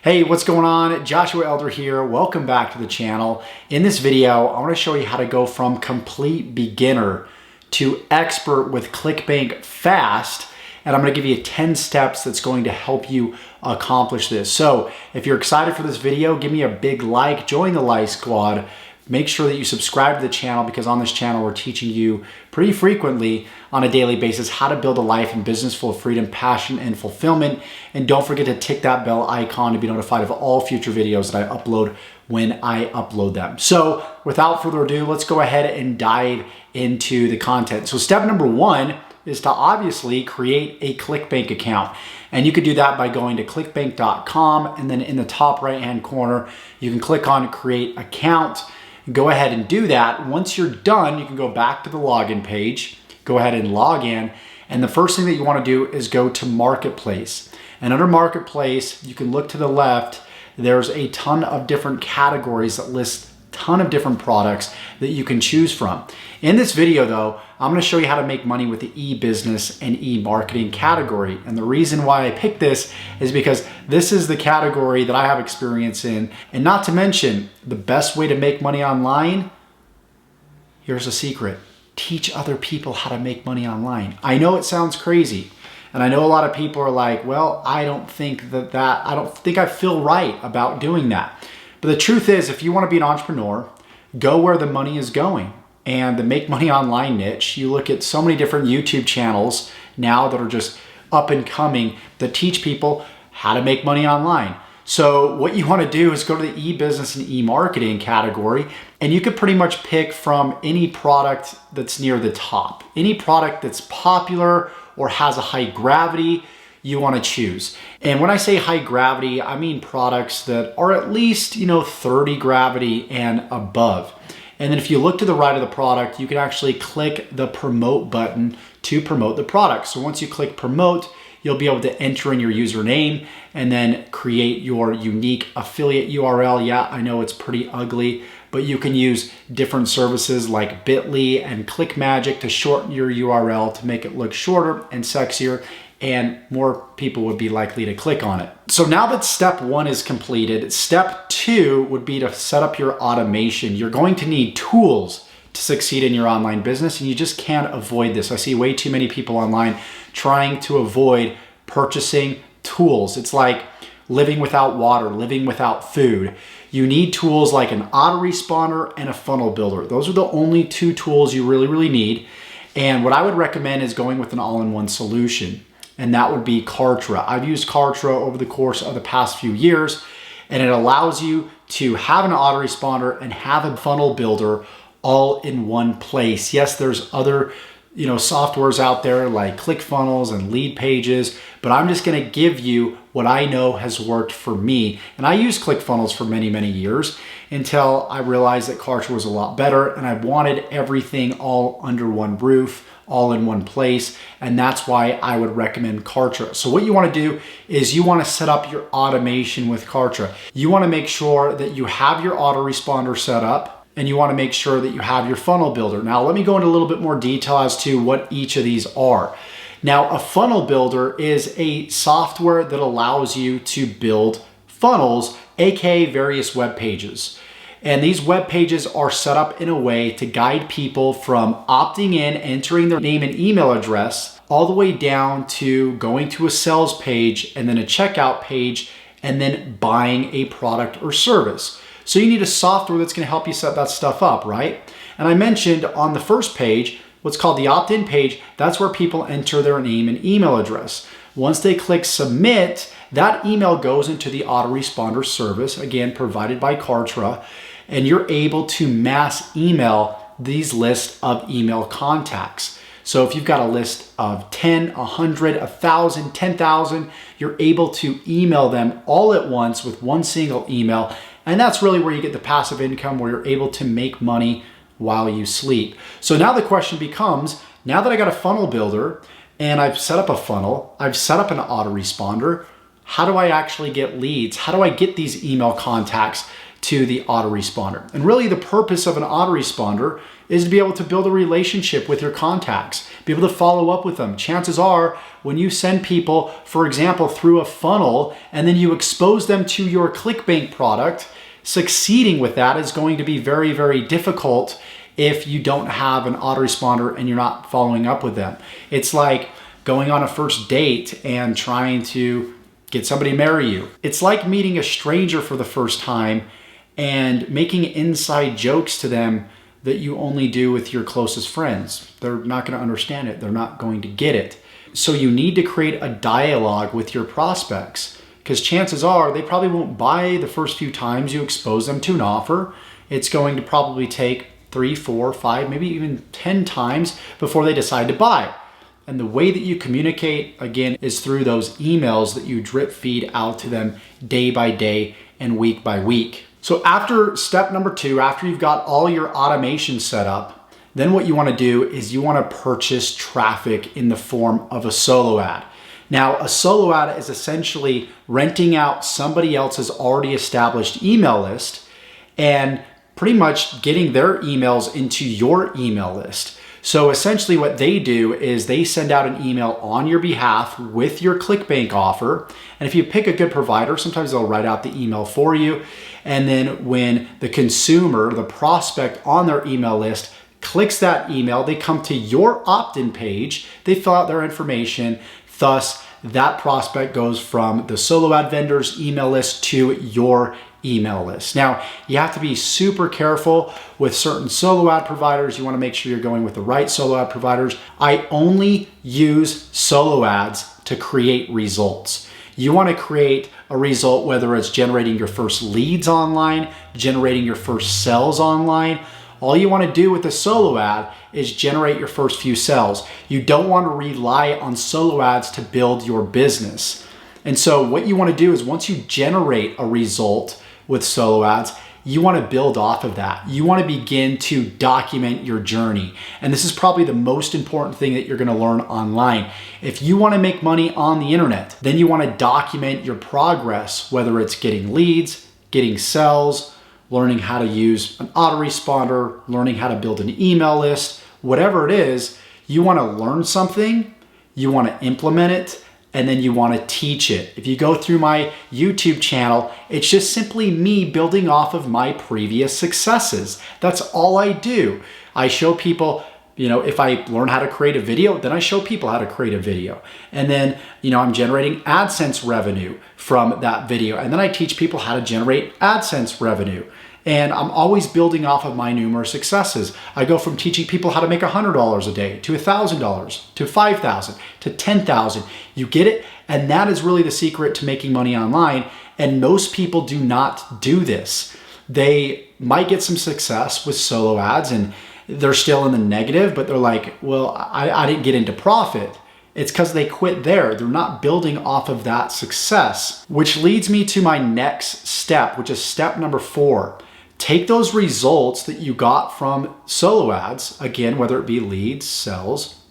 Hey, what's going on? Joshua Elder here. Welcome back to the channel. In this video, I want to show you how to go from complete beginner to expert with Clickbank fast. And I'm going to give you 10 steps that's going to help you accomplish this. So if you're excited for this video, give me a big like, join the like squad. Make sure that you subscribe to the channel because on this channel, we're teaching you pretty frequently on a daily basis how to build a life and business full of freedom, passion, and fulfillment. And don't forget to tick that bell icon to be notified of all future videos that I upload when I upload them. So without further ado, let's go ahead and dive into the content. So step number one is to obviously create a Clickbank account. And you could do that by going to clickbank.com, and then in the top right-hand corner, you can click on create account. Go ahead and do that. Once you're done, you can go back to the login page, go ahead and log in. And the first thing that you want to do is go to Marketplace. And under Marketplace, you can look to the left. There's a ton of different categories that list a ton of different products that you can choose from. In this video though, I'm going to show you how to make money with the e-business and e-marketing category. And the reason why I picked this is because this is the category that I have experience in. And not to mention, the best way to make money online, here's a secret: teach other people how to make money online. I know it sounds crazy. And I know a lot of people are like, well, I don't think I don't think I feel right about doing that. But the truth is, if you want to be an entrepreneur, go where the money is going. And the make money online niche, you look at so many different YouTube channels now that are just up and coming that teach people how to make money online. So what you want to do is go to the e-business and e-marketing category, and you could pretty much pick from any product that's near the top. Any product that's popular or has a high gravity, you want to choose. And when I say high gravity, I mean products that are at least, 30 gravity and above. And then if you look to the right of the product, you can actually click the promote button to promote the product. So once you click promote, you'll be able to enter in your username and then create your unique affiliate URL. Yeah, I know it's pretty ugly, but you can use different services like Bitly and ClickMagick to shorten your URL to make it look shorter and sexier, and more people would be likely to click on it. So now that step one is completed, step two would be to set up your automation. You're going to need tools to succeed in your online business, and you just can't avoid this. I see way too many people online trying to avoid purchasing tools. It's like living without water, living without food. You need tools like an autoresponder and a funnel builder. Those are the only two tools you really need. And what I would recommend is going with an all-in-one solution, and that would be Kartra. I've used Kartra over the course of the past few years, and it allows you to have an autoresponder and have a funnel builder all in one place. Yes, there's other softwares out there like ClickFunnels and Lead Pages, but I'm just going to give you what I know has worked for me. And I used ClickFunnels for many years until I realized that Kartra was a lot better, and I wanted everything all under one roof, all in one place, and that's why I would recommend Kartra. So what you want to do is you want to set up your automation with Kartra. You want to make sure that you have your autoresponder set up, and you want to make sure that you have your funnel builder. Now, let me go into a little bit more detail as to what each of these are. Now, a funnel builder is a software that allows you to build funnels, aka various web pages. And these web pages are set up in a way to guide people from opting in, entering their name and email address, all the way down to going to a sales page and then a checkout page and then buying a product or service. So you need a software that's going to help you set that stuff up, right? And I mentioned on the first page, what's called the opt-in page, that's where people enter their name and email address. Once they click submit, that email goes into the autoresponder service, again, provided by Kartra, and you're able to mass email these lists of email contacts. So if you've got a list of 10, 100, 1,000, 10,000, you're able to email them all at once with one single email. And that's really where you get the passive income, where you're able to make money while you sleep. So now the question becomes, now that I got a funnel builder and I've set up a funnel, I've set up an autoresponder, how do I actually get leads? How do I get these email contacts to the autoresponder. And really the purpose of an autoresponder is to be able to build a relationship with your contacts, be able to follow up with them. Chances are when you send people, for example, through a funnel and then you expose them to your Clickbank product, succeeding with that is going to be very, very difficult if you don't have an autoresponder and you're not following up with them. It's like going on a first date and trying to get somebody to marry you. It's like meeting a stranger for the first time and making inside jokes to them that you only do with your closest friends. They're not going to understand it. They're not going to get it. So you need to create a dialogue with your prospects, because chances are they probably won't buy the first few times you expose them to an offer. It's going to probably take 3, 4, 5, maybe even 10 times before they decide to buy. And the way that you communicate, again, is through those emails that you drip feed out to them day by day and week by week. So after step number 2, after you've got all your automation set up, then what you want to do is you want to purchase traffic in the form of a solo ad. Now, a solo ad is essentially renting out somebody else's already established email list and pretty much getting their emails into your email list. So essentially what they do is they send out an email on your behalf with your Clickbank offer. And if you pick a good provider, sometimes they'll write out the email for you. And then when the consumer, the prospect on their email list clicks that email, they come to your opt-in page, they fill out their information. Thus, that prospect goes from the solo ad vendor's email list to your email list. Now, you have to be super careful with certain solo ad providers. You want to make sure you're going with the right solo ad providers. I only use solo ads to create results. You want to create a result, whether it's generating your first leads online, generating your first sales online. All you want to do with a solo ad is generate your first few sales. You don't want to rely on solo ads to build your business. And so what you want to do is once you generate a result with solo ads, you want to build off of that. You want to begin to document your journey. And this is probably the most important thing that you're going to learn online. If you want to make money on the internet, then you want to document your progress, whether it's getting leads, getting sales, learning how to use an autoresponder, learning how to build an email list, whatever it is. You want to learn something, you want to implement it, and then you want to teach it. If you go through my YouTube channel, it's just simply me building off of my previous successes. That's all I do. I show people, if I learn how to create a video, then I show people how to create a video. And then, I'm generating AdSense revenue from that video. And then I teach people how to generate AdSense revenue. And I'm always building off of my numerous successes. I go from teaching people how to make $100 a day to $1,000 to $5,000 to $10,000. You get it? And that is really the secret to making money online. And most people do not do this. They might get some success with solo ads and they're still in the negative, but they're like, well, I didn't get into profit. It's because they quit there. They're not building off of that success, which leads me to my next step, which is step number 4. Take those results that you got from solo ads, again, whether it be leads, sales,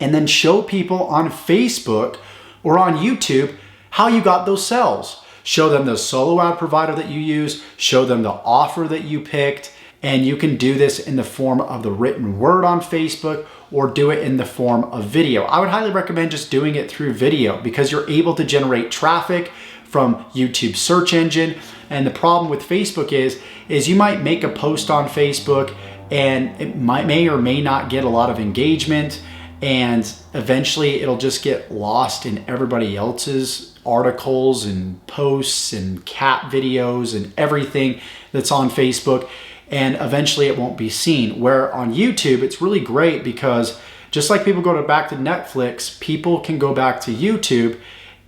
and then show people on Facebook or on YouTube how you got those sales. Show them the solo ad provider that you use, show them the offer that you picked, and you can do this in the form of the written word on Facebook or do it in the form of video. I would highly recommend just doing it through video because you're able to generate traffic from YouTube search engine. And the problem with Facebook is you might make a post on Facebook and it may or may not get a lot of engagement, and eventually it'll just get lost in everybody else's articles and posts and cat videos and everything that's on Facebook, and eventually it won't be seen. Where on YouTube, it's really great because just like people go back to Netflix, people can go back to YouTube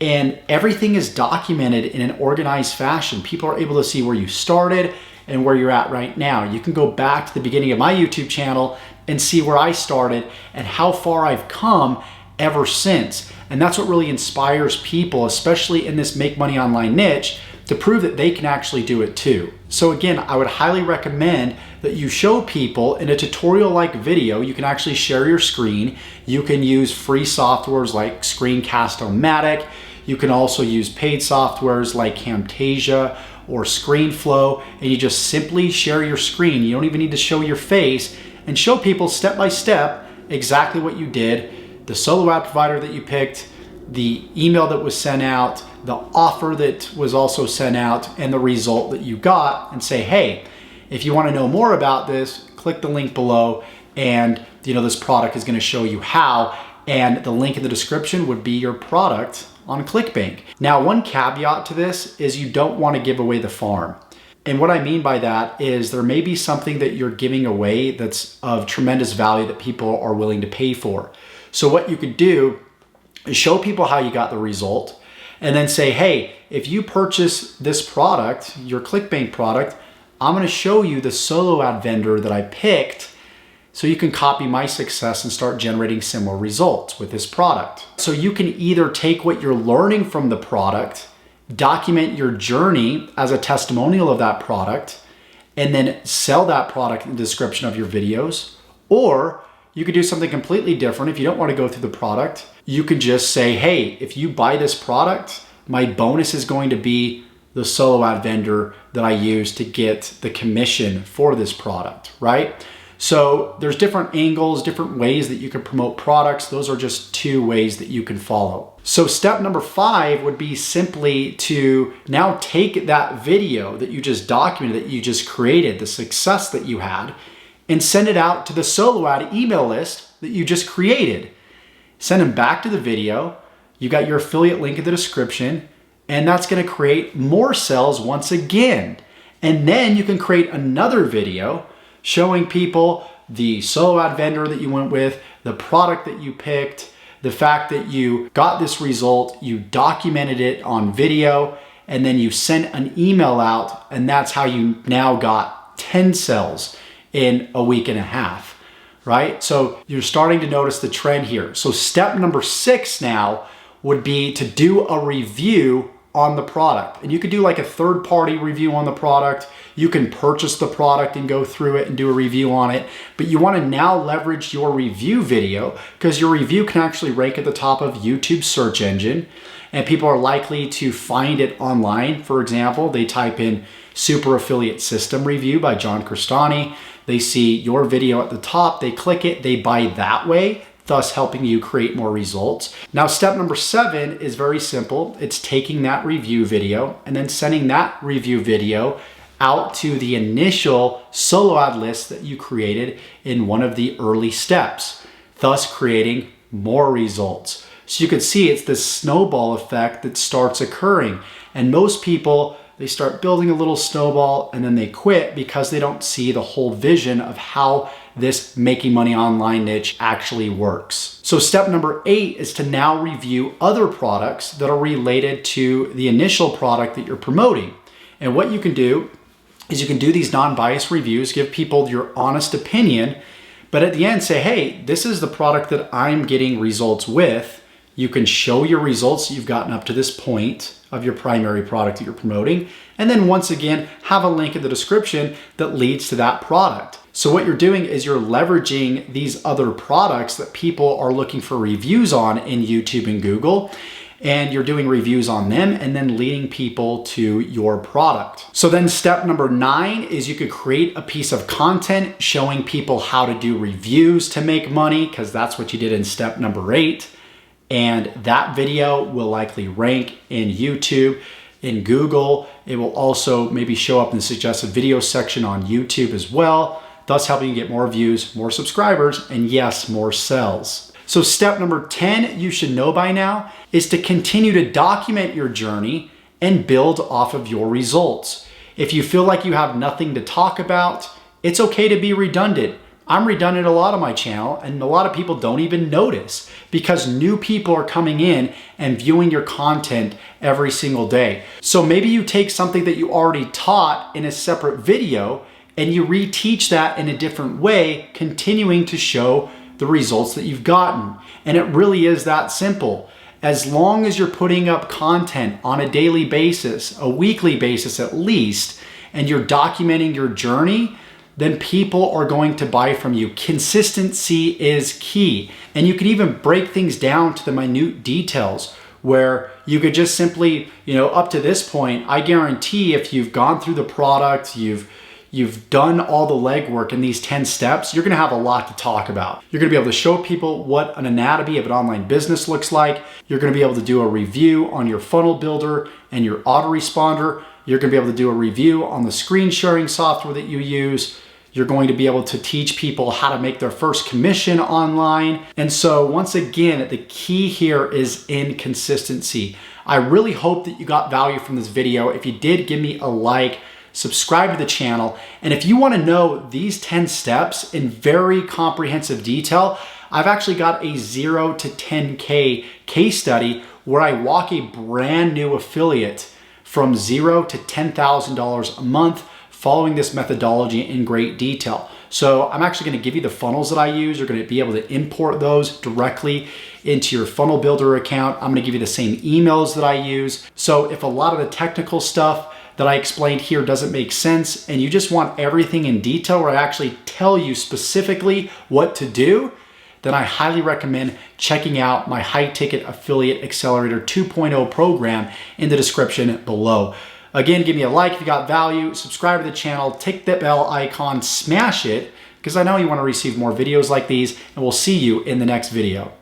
and everything is documented in an organized fashion. People are able to see where you started and where you're at right now. You can go back to the beginning of my YouTube channel and see where I started and how far I've come ever since. And that's what really inspires people, especially in this make money online niche, to prove that they can actually do it too. So again, I would highly recommend that you show people in a tutorial-like video. You can actually share your screen. You can use free softwares like Screencast-O-Matic. You can also use paid softwares like Camtasia or ScreenFlow, and you just simply share your screen. You don't even need to show your face, and show people step by step exactly what you did, the solo ad provider that you picked, the email that was sent out, the offer that was also sent out, and the result that you got, and say, hey, if you want to know more about this, click the link below, and this product is going to show you how, and the link in the description would be your product on Clickbank. Now, one caveat to this is you don't want to give away the farm. And what I mean by that is there may be something that you're giving away that's of tremendous value that people are willing to pay for. So what you could do is show people how you got the result, and then say, hey, if you purchase this product, your Clickbank product, I'm going to show you the solo ad vendor that I picked so you can copy my success and start generating similar results with this product. So you can either take what you're learning from the product, document your journey as a testimonial of that product, and then sell that product in the description of your videos. Or you could do something completely different. If you don't want to go through the product, you could just say, hey, if you buy this product, my bonus is going to be the solo ad vendor that I use to get the commission for this product, right? So there's different angles, different ways that you can promote products. Those are just two ways that you can follow. So step number 5 would be simply to now take that video that you just documented, that you just created, the success that you had, and send it out to the solo ad email list that you just created. Send them back to the video. You got your affiliate link in the description, and that's going to create more sales once again. And then you can create another video showing people the solo ad vendor that you went with, the product that you picked, the fact that you got this result, you documented it on video, and then you sent an email out, and that's how you now got 10 sales in a week and a half, right? So you're starting to notice the trend here. So step number 6 now would be to do a review on the product. And you could do like a third-party review on the product. You can purchase the product and go through it and do a review on it. But you want to now leverage your review video, because your review can actually rank at the top of YouTube's search engine, and people are likely to find it online. For example, they type in Super Affiliate System Review by John Crestani. They see your video at the top, they click it, they buy that way, thus helping you create more results. Now, step number 7 is very simple. It's taking that review video and then sending that review video out to the initial solo ad list that you created in one of the early steps, thus creating more results. So you can see it's this snowball effect that starts occurring. And most people, they start building a little snowball and then they quit because they don't see the whole vision of how this making money online niche actually works. So step number 8 is to now review other products that are related to the initial product that you're promoting. And what you can do is you can do these non-biased reviews, give people your honest opinion, but at the end say, hey, this is the product that I'm getting results with. You can show your results that you've gotten up to this point of your primary product that you're promoting. And then once again, have a link in the description that leads to that product. So what you're doing is you're leveraging these other products that people are looking for reviews on in YouTube and Google, and you're doing reviews on them and then leading people to your product. So then step number 9 is you could create a piece of content showing people how to do reviews to make money, because that's what you did in step number 8. And that video will likely rank in YouTube, in Google. It will also maybe show up in the suggested video section on YouTube as well, thus helping you get more views, more subscribers, and yes, more sales. So step number 10, you should know by now, is to continue to document your journey and build off of your results. If you feel like you have nothing to talk about, it's okay to be redundant. I'm redundant a lot on my channel, and a lot of people don't even notice because new people are coming in and viewing your content every single day. So maybe you take something that you already taught in a separate video and you reteach that in a different way, continuing to show the results that you've gotten. And it really is that simple. As long as you're putting up content on a daily basis, a weekly basis at least, and you're documenting your journey, then people are going to buy from you. Consistency is key. And you can even break things down to the minute details. where you could just simply, up to this point, I guarantee if you've gone through the product, you've done all the legwork in these 10 steps, you're gonna have a lot to talk about. You're gonna be able to show people what an anatomy of an online business looks like. You're gonna be able to do a review on your funnel builder and your autoresponder. You're gonna be able to do a review on the screen sharing software that you use. You're going to be able to teach people how to make their first commission online. And so once again, the key here is inconsistency. I really hope that you got value from this video. If you did, give me a like, subscribe to the channel. And if you want to know these 10 steps in very comprehensive detail, I've actually got a 0 to 10K case study where I walk a brand new affiliate from $0 to $10,000 a month following this methodology in great detail. So I'm actually gonna give you the funnels that I use. You're gonna be able to import those directly into your funnel builder account. I'm gonna give you the same emails that I use. So if a lot of the technical stuff that I explained here doesn't make sense and you just want everything in detail where I actually tell you specifically what to do, then I highly recommend checking out my high ticket affiliate accelerator 2.0 program in the description below. Again, give me a like if you got value, subscribe to the channel, tick that bell icon, smash it, because I know you want to receive more videos like these, and we'll see you in the next video.